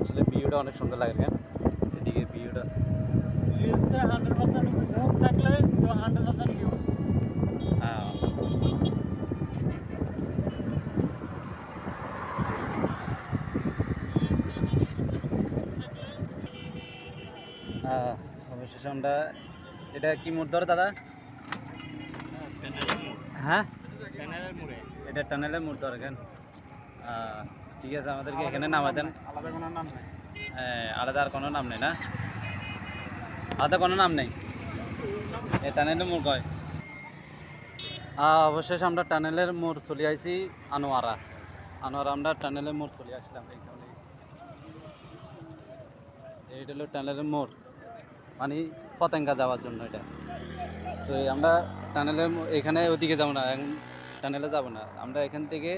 আসলে ভিউটা অনেক সুন্দর লাগে, কেন এদিকে ভিউটা। রিলসে 100% মুড থাকলে তো 100% ভিউজ। হ্যাঁ, অবশেষে আমরা, এটা কি মোড় ধরে দাদা? হ্যাঁ, এটা টানেলের মোড় ধরে, কেন ঠিক আছে, আমাদেরকে এখানে নামাই দেন। আলাদা কোনো নাম নাই। আলাদা আর কোনো নাম নেই না? আলাদা কোনো নাম নেই, এই টানেলের মোড় কয়। অবশেষে আমরা টানেলের মোড় চলে আইছি আনোয়ারা। আমরা টানেলের মোড় চলে আসলাম। এইখানে এইটা হলো টানেলের মোড়, মানে পতেঙ্গা যাওয়ার জন্য এটা। তো আমরা টানেলের এখানে ওদিকে যাবো না, টানেলে যাব না, আমরা এখান থেকে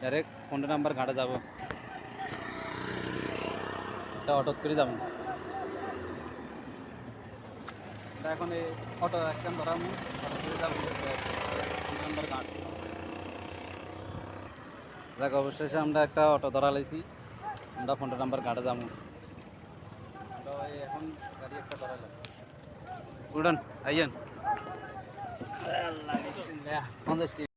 ডাইরেক্ট 15 নম্বর ঘাটে যাব। এটা অটো করে যাবো, এটা এখন এই অটো একদম ধরাম, অটো করে যাবো 15 নম্বর ঘাট। দেখ, অবশেষে আমরা একটা অটো ধরা লাইছি, আমরা 15 নম্বর ঘাটে যাবো। আমরা এখন গাড়ি একটা ধরা লাগবে, উড়ান আইয়েন। 50